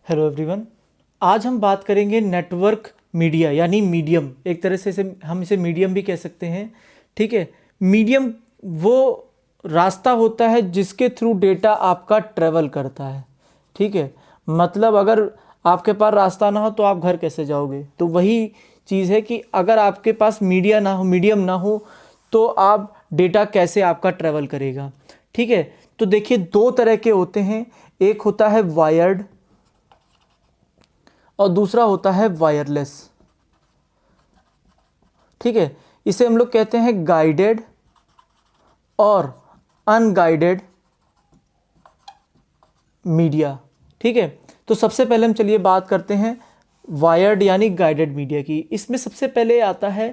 Hello everyone. आज हम बात करेंगे नेटवर्क मीडिया यानी मीडियम। एक तरह से हम इसे मीडियम भी कह सकते हैं। ठीक है। मीडियम वो रास्ता होता है जिसके थ्रू डेटा आपका ट्रेवल करता है। ठीक है। मतलब अगर आपके पास रास्ता ना हो तो आप घर कैसे जाओगे। तो वही चीज़ है कि अगर आपके पास मीडिया ना हो, मीडियम ना हो, तो आप डेटा कैसे आपका ट्रेवल करेगा। ठीक है। तो देखिए, दो तरह के होते हैं। एक होता है वायर्ड और दूसरा होता है वायरलेस। ठीक है। इसे हम लोग कहते हैं गाइडेड और अनगाइडेड मीडिया। ठीक है। तो सबसे पहले हम चलिए बात करते हैं वायर्ड यानी गाइडेड मीडिया की। इसमें सबसे पहले आता है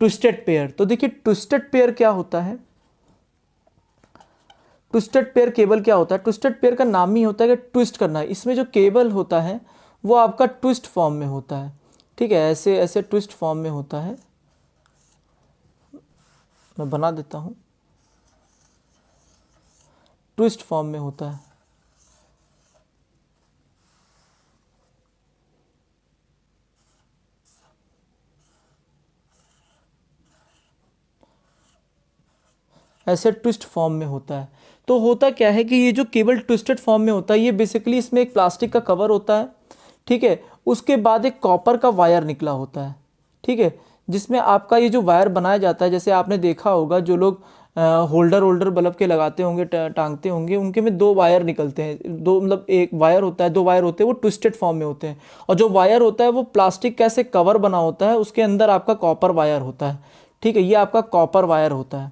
ट्विस्टेड पेयर। तो देखिए, ट्विस्टेड पेयर क्या होता है। ट्विस्टेड पेयर केबल क्या होता है। ट्विस्टेड पेयर का नाम ही होता है कि ट्विस्ट करना है। इसमें जो केबल होता है वो आपका ट्विस्ट फॉर्म में होता है। ठीक है। ऐसे ऐसे ट्विस्ट फॉर्म में होता है। मैं बना देता हूँ। ट्विस्ट फॉर्म में होता है। ऐसे ट्विस्ट फॉर्म में होता है। तो होता क्या है कि ये जो केबल ट्विस्टेड फॉर्म में होता है, ये बेसिकली इसमें एक प्लास्टिक का कवर होता है। ठीक है। उसके बाद एक कॉपर का वायर निकला होता है। ठीक है। जिसमें आपका ये जो वायर बनाया जाता है, जैसे आपने देखा होगा जो लोग होल्डर होल्डर बल्ब के लगाते होंगे, टांगते होंगे, उनके में दो वायर निकलते हैं। दो मतलब एक वायर होता है, दो वायर होते हैं, वो ट्विस्टेड फॉर्म में होते हैं। और जो वायर होता है वो प्लास्टिक का ऐसे कवर बना होता है, उसके अंदर आपका कॉपर वायर होता है। ठीक है। ये आपका कॉपर वायर होता है।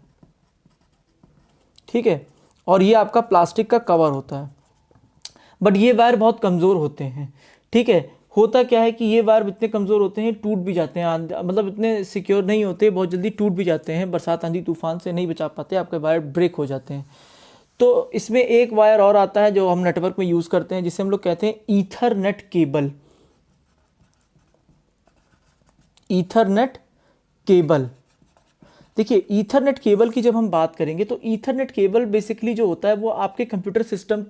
ठीक है। और ये आपका प्लास्टिक का कवर होता है। बट ये वायर बहुत कमज़ोर होते हैं। ठीक है। होता क्या है कि ये वायर इतने कमज़ोर होते हैं, टूट भी जाते हैं। मतलब इतने सिक्योर नहीं होते, बहुत जल्दी टूट भी जाते हैं। बरसात आंधी तूफान से नहीं बचा पाते, आपके वायर ब्रेक हो जाते हैं। तो इसमें एक वायर और आता है जो हम नेटवर्क में यूज़ करते हैं, जिसे हम लोग कहते हैं ईथरनेट केबल। Ethernet cable. देखिए, ईथरनेट केबल की जब हम बात करेंगे तो ईथरनेट केबल बेसिकली जो होता है वो आपके कंप्यूटर सिस्टम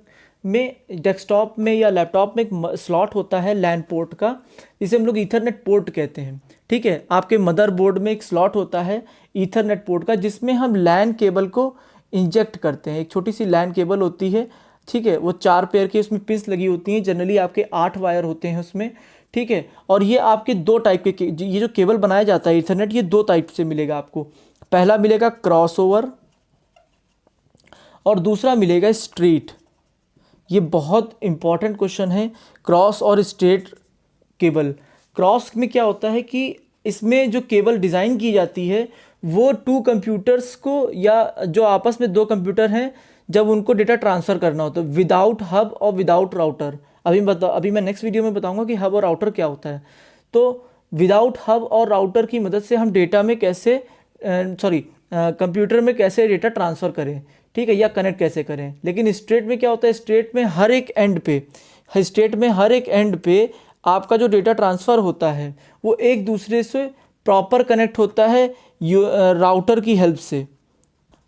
में, डेस्कटॉप में या लैपटॉप में एक स्लॉट होता है लैन पोर्ट का, जिसे हम लोग ईथरनेट पोर्ट कहते हैं। ठीक है। आपके मदरबोर्ड में एक स्लॉट होता है ईथरनेट पोर्ट का, जिसमें हम लैन केबल को इंजेक्ट करते हैं। एक छोटी सी लैन केबल होती है। ठीक है। वो 4 पेयर की उसमें पिंस लगी होती हैं। जनरली आपके 8 वायर होते हैं उसमें। ठीक है। और ये आपके दो टाइप के, ये जो केबल बनाया जाता है ईथरनेट, ये दो टाइप से मिलेगा आपको। पहला मिलेगा क्रॉसओवर और दूसरा मिलेगा स्ट्रेट। ये बहुत इंपॉर्टेंट क्वेश्चन है, क्रॉस और स्ट्रेट केबल। क्रॉस में क्या होता है कि इसमें जो केबल डिज़ाइन की जाती है वो टू कंप्यूटर्स को, या जो आपस में दो कंप्यूटर हैं, जब उनको डेटा ट्रांसफ़र करना होता है विदाउट हब और विदाउट राउटर। अभी मैं नेक्स्ट वीडियो में बताऊंगा कि हब और राउटर क्या होता है। तो विदाउट हब और राउटर की मदद से हम डेटा में कैसे, कंप्यूटर में कैसे डेटा ट्रांसफ़र करें। ठीक है। या कनेक्ट कैसे करें। लेकिन स्ट्रेट में क्या होता है, स्ट्रेट में हर एक एंड पे आपका जो डेटा ट्रांसफ़र होता है वो एक दूसरे से प्रॉपर कनेक्ट होता है राउटर की हेल्प से,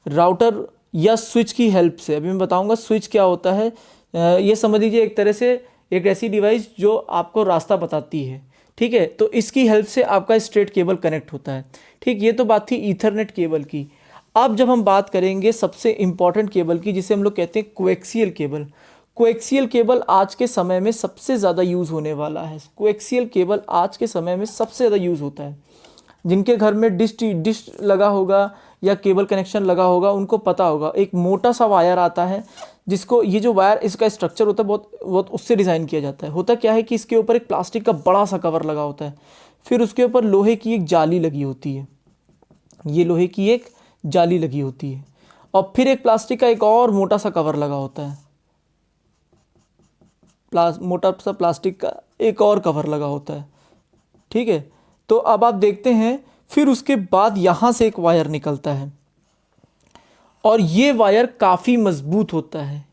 राउटर या स्विच की हेल्प से। अभी मैं बताऊंगा स्विच क्या होता है। ये समझ लीजिए एक तरह से एक ऐसी डिवाइस जो आपको रास्ता बताती है। ठीक है। तो इसकी हेल्प से आपका स्ट्रेट केबल कनेक्ट होता है। ठीक। ये तो बात थी ईथरनेट केबल की। अब जब हम बात करेंगे सबसे इंपॉर्टेंट केबल की, जिसे हम लोग कहते हैं कोएक्सियल केबल। कोएक्सियल केबल आज के समय में सबसे ज़्यादा यूज़ होने वाला है। कोएक्सियल केबल आज के समय में सबसे ज़्यादा यूज़ होता है। जिनके घर में डिश लगा होगा या केबल कनेक्शन लगा होगा उनको पता होगा। एक मोटा सा वायर आता है, जिसको ये जो वायर, इसका स्ट्रक्चर होता है बहुत बहुत उससे डिज़ाइन किया जाता है। होता क्या है कि इसके ऊपर एक प्लास्टिक का बड़ा सा कवर लगा होता है, फिर उसके ऊपर लोहे की एक जाली लगी होती है। ये लोहे की एक जाली लगी होती है और फिर एक प्लास्टिक का एक और मोटा सा कवर लगा होता है। मोटा सा प्लास्टिक का एक और कवर लगा होता है। ठीक है। तो अब आप देखते हैं, फिर उसके बाद यहाँ से एक वायर निकलता है और ये वायर काफ़ी मज़बूत होता है।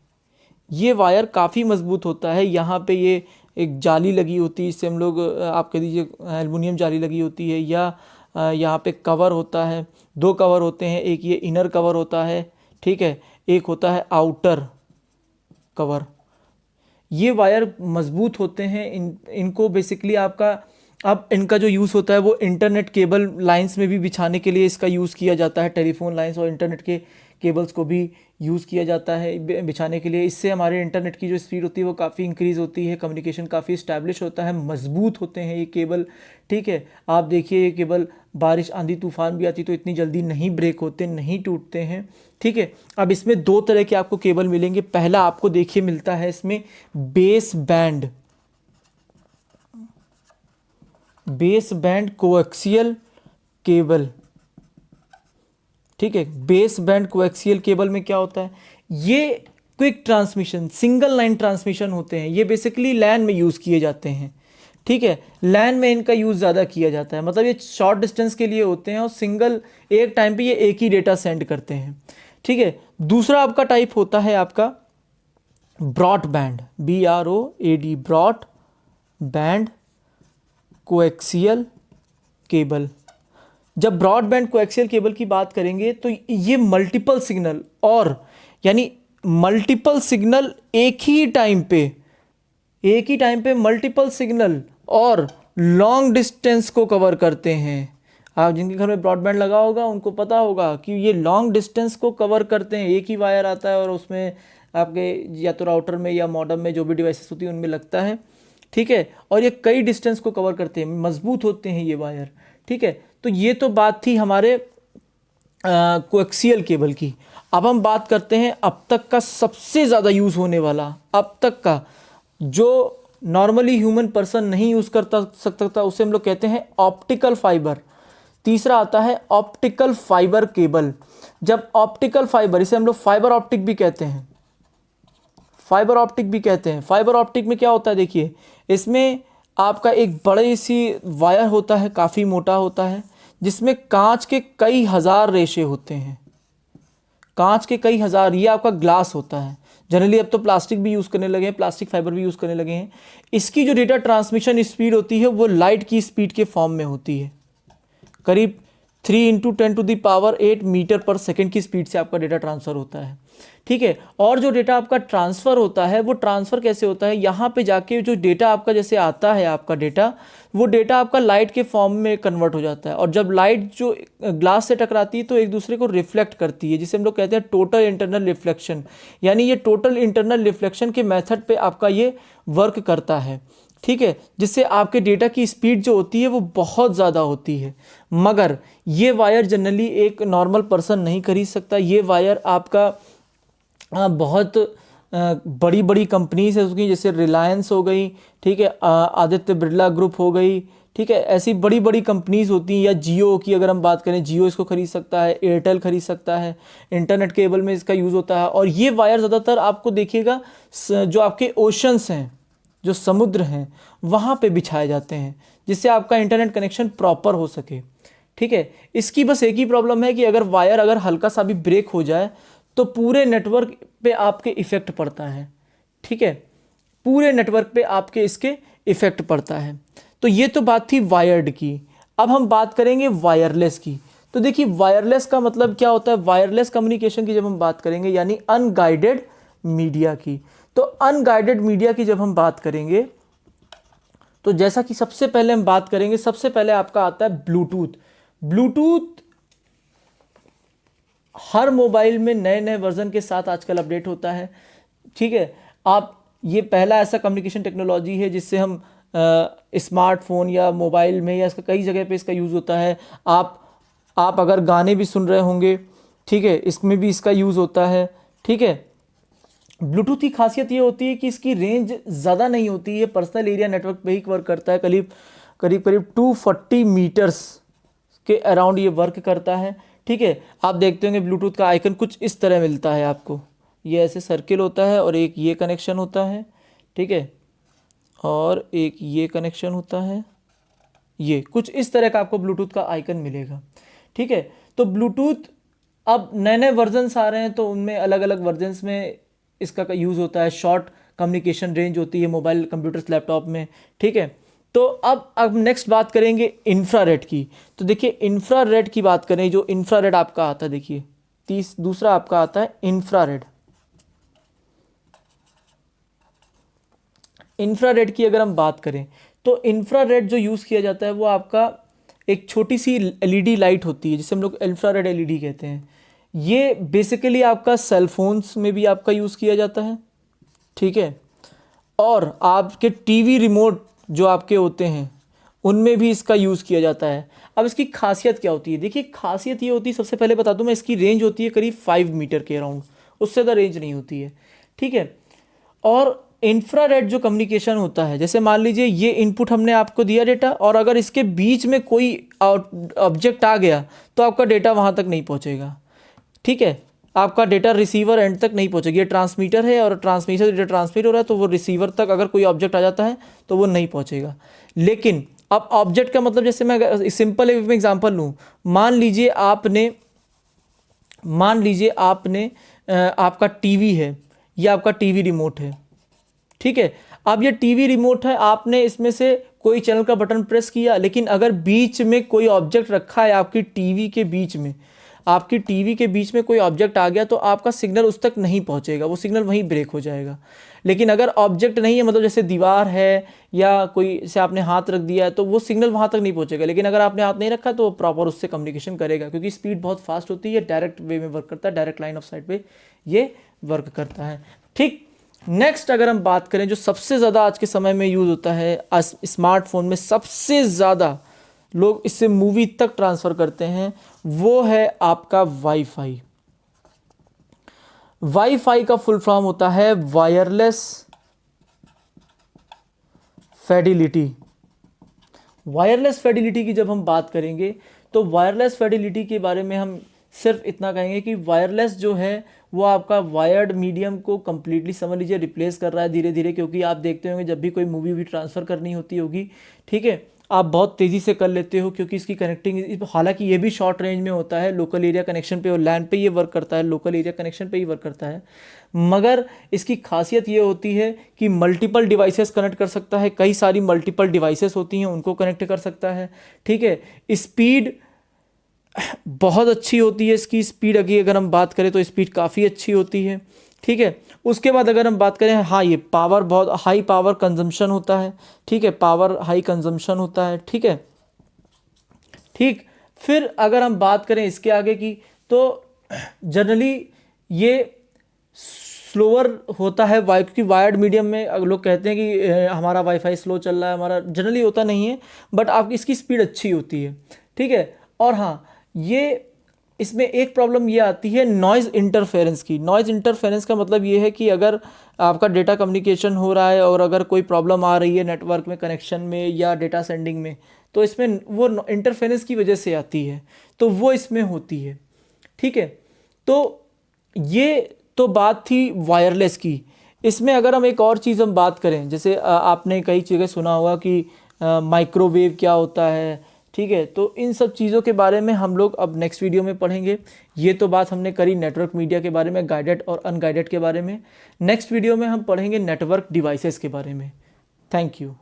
ये वायर काफ़ी मज़बूत होता है। यहाँ पे ये एक जाली लगी होती है, इससे हम लोग, आप कह दीजिए एल्युमिनियम जाली लगी होती है, या यहाँ पे कवर होता है। दो कवर होते हैं, एक ये इनर कवर होता है। ठीक है। एक होता है आउटर कवर। ये वायर मजबूत होते हैं, इनको बेसिकली आपका, अब इनका जो यूज़ होता है वो इंटरनेट केबल लाइंस में भी बिछाने के लिए इसका यूज़ किया जाता है, टेलीफोन लाइंस और इंटरनेट के केबल्स को भी यूज़ किया जाता है बिछाने के लिए। इससे हमारे इंटरनेट की जो स्पीड होती है वो काफ़ी इंक्रीज़ होती है, कम्युनिकेशन काफ़ी इस्टेब्लिश होता है, मजबूत होते हैं ये केबल, ठीक है। आप देखिए ये केबल बारिश आंधी तूफान भी आती तो इतनी जल्दी नहीं ब्रेक होते, नहीं टूटते हैं, ठीक है। अब इसमें दो तरह के आपको केबल मिलेंगे। पहला आपको देखिए मिलता है इसमें base band, base band coaxial cable, ठीक है। बेस बैंड कोएक्सियल केबल में क्या होता है, ये quick transmission, single line transmission होते हैं, ये बेसिकली लैन में यूज़ किए जाते हैं, ठीक है। लैन में इनका यूज़ ज़्यादा किया जाता है, मतलब ये शॉर्ट डिस्टेंस के लिए होते हैं और सिंगल एक टाइम पे ये एक ही डेटा सेंड करते हैं, ठीक है। दूसरा आपका टाइप होता है आपका broadband, BROAD, broad band coaxial cable. जब ब्रॉडबैंड कोएक्सियल केबल की बात करेंगे तो ये मल्टीपल सिग्नल, और यानी मल्टीपल सिग्नल एक ही टाइम पे मल्टीपल सिग्नल और लॉन्ग डिस्टेंस को कवर करते हैं। आप जिनके घर में ब्रॉडबैंड लगा होगा उनको पता होगा कि ये लॉन्ग डिस्टेंस को कवर करते हैं, एक ही वायर आता है और उसमें आपके या तो राउटर में या मॉडेम में जो भी डिवाइसेस होती हैं उनमें लगता है, ठीक है। और ये कई डिस्टेंस को कवर करते हैं, मजबूत होते हैं ये वायर, ठीक है। तो ये तो बात थी हमारे कोएक्सियल केबल की। अब हम बात करते हैं अब तक का सबसे ज़्यादा यूज़ होने वाला, अब तक का जो नॉर्मली ह्यूमन पर्सन नहीं यूज़ करता सकता था, उसे हम लोग कहते हैं ऑप्टिकल फाइबर। तीसरा आता है ऑप्टिकल फाइबर केबल। जब ऑप्टिकल फाइबर, इसे हम लोग फाइबर ऑप्टिक भी कहते हैं, फाइबर ऑप्टिक भी कहते हैं। फाइबर ऑप्टिक में क्या होता है, देखिए इसमें आपका एक बड़ी सी वायर होता है, काफ़ी मोटा होता है, जिसमें कांच के कई हज़ार रेशे होते हैं, कांच के कई हज़ार, ये आपका ग्लास होता है। जनरली अब तो प्लास्टिक भी यूज़ करने लगे हैं, प्लास्टिक फाइबर भी यूज़ करने लगे हैं। इसकी जो डेटा ट्रांसमिशन स्पीड होती है वो लाइट की स्पीड के फॉर्म में होती है, करीब 3 × 10⁸ मीटर पर सेकेंड की स्पीड से आपका डेटा ट्रांसफ़र होता है, ठीक है। और जो डेटा आपका ट्रांसफ़र होता है वो ट्रांसफ़र कैसे होता है, यहाँ पे जाके जो डेटा आपका जैसे आता है आपका डेटा, वो डेटा आपका लाइट के फॉर्म में कन्वर्ट हो जाता है, और जब लाइट जो ग्लास से टकराती है तो एक दूसरे को रिफ्लेक्ट करती है, जिसे हम लोग कहते हैं टोटल इंटरनल रिफ्लेक्शन। यानी ये टोटल इंटरनल रिफ्लेक्शन के मेथड पे आपका ये वर्क करता है, ठीक है, जिससे आपके डेटा की स्पीड जो होती है वो बहुत ज़्यादा होती है। मगर ये वायर जनरली एक नॉर्मल पर्सन नहीं खरीद सकता। ये वायर आपका बहुत बड़ी बड़ी कंपनीज है उसकी, जैसे रिलायंस हो गई, ठीक है, आदित्य बिरला ग्रुप हो गई, ठीक है, ऐसी बड़ी बड़ी कंपनीज होती हैं। या जियो की अगर हम बात करें, जियो इसको खरीद सकता है, एयरटेल खरीद सकता है, इंटरनेट केबल में इसका यूज़ होता है। और ये वायर ज़्यादातर आपको देखिएगा जो आपके ओशंस हैं, जो समुद्र हैं, वहाँ पे बिछाए जाते हैं, जिससे आपका इंटरनेट कनेक्शन प्रॉपर हो सके, ठीक है। इसकी बस एक ही प्रॉब्लम है कि अगर वायर अगर हल्का सा भी ब्रेक हो जाए तो पूरे नेटवर्क पे आपके इफ़ेक्ट पड़ता है, ठीक है, पूरे नेटवर्क पे आपके इसके इफ़ेक्ट पड़ता है। तो ये तो बात थी वायर्ड की। अब हम बात करेंगे वायरलेस की। तो देखिए वायरलेस का मतलब क्या होता है, वायरलेस कम्युनिकेशन की जब हम बात करेंगे, यानी अनगाइडेड मीडिया की। तो अनगाइडेड मीडिया की जब हम बात करेंगे तो जैसा कि सबसे पहले हम बात करेंगे, सबसे पहले आपका आता है ब्लूटूथ। ब्लूटूथ हर मोबाइल में नए नए वर्जन के साथ आजकल अपडेट होता है, ठीक है। आप ये पहला ऐसा कम्युनिकेशन टेक्नोलॉजी है जिससे हम स्मार्टफोन या मोबाइल में या इसका कई जगह पे इसका यूज़ होता है। आप अगर गाने भी सुन रहे होंगे, ठीक है, इसमें भी इसका यूज़ होता है, ठीक है। ब्लूटूथ की खासियत ये होती है कि इसकी रेंज ज़्यादा नहीं होती है, पर्सनल एरिया नेटवर्क पे ही वर्क करता है, करीब 240 मीटर्स के अराउंड ये वर्क करता है, ठीक है। आप देखते होंगे ब्लूटूथ का आइकन कुछ इस तरह मिलता है आपको, ये ऐसे सर्किल होता है और एक ये कनेक्शन होता है, ठीक है, और एक ये कनेक्शन होता है, ये कुछ इस तरह का आपको ब्लूटूथ का आइकन मिलेगा, ठीक है। तो ब्लूटूथ अब नए नए वर्जन्स आ रहे हैं तो उनमें अलग अलग वर्जन्स में इसका यूज़ होता है। शॉर्ट कम्युनिकेशन रेंज होती है मोबाइल, कंप्यूटर्स, लैपटॉप में, ठीक है। तो अब नेक्स्ट बात करेंगे इंफ्रारेड की। तो देखिए इंफ्रारेड की बात करें, जो इंफ्रारेड आपका आता है, देखिए दूसरा आपका आता है इंफ्रारेड। इंफ्रारेड की अगर हम बात करें तो इंफ्रारेड जो यूज़ किया जाता है वो आपका एक छोटी सी एलईडी लाइट होती है जिसे हम लोग इंफ्रारेड एलईडी कहते हैं। ये बेसिकली आपका सेल फोन्स में भी आपका यूज़ किया जाता है, ठीक है, और आपके टीवी रिमोट जो आपके होते हैं उनमें भी इसका यूज़ किया जाता है। अब इसकी खासियत क्या होती है, देखिए खासियत ये होती है, सबसे पहले बता दूं मैं, इसकी रेंज होती है करीब 5 मीटर के अराउंड, उससे ज़्यादा रेंज नहीं होती है, ठीक है। और इंफ्रारेड जो कम्युनिकेशन होता है, जैसे मान लीजिए ये इनपुट हमने आपको दिया डेटा, और अगर इसके बीच में कोई ऑब्जेक्ट आ गया तो आपका डेटा वहाँ तक नहीं पहुँचेगा, ठीक है, आपका डेटा रिसीवर एंड तक नहीं पहुँचेगा। ये ट्रांसमीटर है और ट्रांसमीटर डेटा ट्रांसमिट हो रहा है तो वो रिसीवर तक अगर कोई ऑब्जेक्ट आ जाता है तो वो नहीं पहुँचेगा। लेकिन अब ऑब्जेक्ट का मतलब, जैसे मैं सिंपल एग्जांपल लूँ, मान लीजिए आपने आपका टीवी है, या आपका टीवी रिमोट है, ठीक है। अब ये टीवी रिमोट है, आपने इसमें से कोई चैनल का बटन प्रेस किया, लेकिन अगर बीच में कोई ऑब्जेक्ट रखा है आपकी टीवी के बीच में, आपकी टीवी के बीच में कोई ऑब्जेक्ट आ गया तो आपका सिग्नल उस तक नहीं पहुंचेगा, वो सिग्नल वहीं ब्रेक हो जाएगा। लेकिन अगर ऑब्जेक्ट नहीं है, मतलब जैसे दीवार है या कोई से आपने हाथ रख दिया है, तो वो सिग्नल वहाँ तक नहीं पहुंचेगा। लेकिन अगर आपने हाथ नहीं रखा तो वो प्रॉपर उससे कम्युनिकेशन करेगा, क्योंकि स्पीड बहुत फास्ट होती है, डायरेक्ट वे में वर्क करता है, डायरेक्ट लाइन ऑफ साइट पे ये वर्क करता है, ठीक। नेक्स्ट अगर हम बात करें, जो सबसे ज़्यादा आज के समय में यूज़ होता है, स्मार्टफोन में सबसे ज़्यादा लोग इससे मूवी तक ट्रांसफ़र करते हैं, वो है आपका वाईफाई। वाईफाई का फुल फॉर्म होता है वायरलेस फिडेलिटी। वायरलेस फिडेलिटी की जब हम बात करेंगे तो वायरलेस फिडेलिटी के बारे में हम सिर्फ इतना कहेंगे कि वायरलेस जो है वो आपका वायर्ड मीडियम को कंप्लीटली, समझ लीजिए, रिप्लेस कर रहा है धीरे धीरे। क्योंकि आप देखते होंगे जब भी कोई मूवी भी ट्रांसफ़र करनी होती होगी, ठीक है, आप बहुत तेज़ी से कर लेते हो, क्योंकि इसकी कनेक्टिंग, हालांकि ये भी शॉर्ट रेंज में होता है, लोकल एरिया कनेक्शन पे और लैंड पे ये वर्क करता है, लोकल एरिया कनेक्शन पे ही वर्क करता है, मगर इसकी खासियत ये होती है कि मल्टीपल डिवाइसेस कनेक्ट कर सकता है, कई सारी मल्टीपल डिवाइसेस होती हैं उनको कनेक्ट कर सकता है, ठीक है। स्पीड बहुत अच्छी होती है, इसकी स्पीड अगर हम बात करें तो स्पीड काफ़ी अच्छी होती है, ठीक है। उसके बाद अगर हम बात करें, हाँ, ये पावर बहुत हाई पावर कंजम्पशन होता है, ठीक है, पावर हाई कंजम्पशन होता है, ठीक है, ठीक। फिर अगर हम बात करें इसके आगे की, तो जनरली ये स्लोअर होता है, क्योंकि वायर्ड मीडियम में अगर लोग कहते हैं कि हमारा वाईफाई स्लो चल रहा है, हमारा जनरली होता नहीं है, बट आपकी इसकी स्पीड अच्छी होती है, ठीक है। और हाँ, ये इसमें एक प्रॉब्लम ये आती है नॉइज़ इंटरफेरेंस की। नॉइज़ इंटरफेरेंस का मतलब ये है कि अगर आपका डेटा कम्युनिकेशन हो रहा है और अगर कोई प्रॉब्लम आ रही है नेटवर्क में, कनेक्शन में या डेटा सेंडिंग में, तो इसमें वो इंटरफेरेंस की वजह से आती है, तो वो इसमें होती है, ठीक है। तो ये तो बात थी वायरलेस की। इसमें अगर हम एक और चीज़ हम बात करें, जैसे आपने कई जगह सुना होगा कि माइक्रोवेव क्या होता है, ठीक है। तो इन सब चीज़ों के बारे में हम लोग अब नेक्स्ट वीडियो में पढ़ेंगे। ये तो बात हमने करी नेटवर्क मीडिया के बारे में, गाइडेड और अनगाइडेड के बारे में। नेक्स्ट वीडियो में हम पढ़ेंगे नेटवर्क डिवाइसेस के बारे में। Thank you.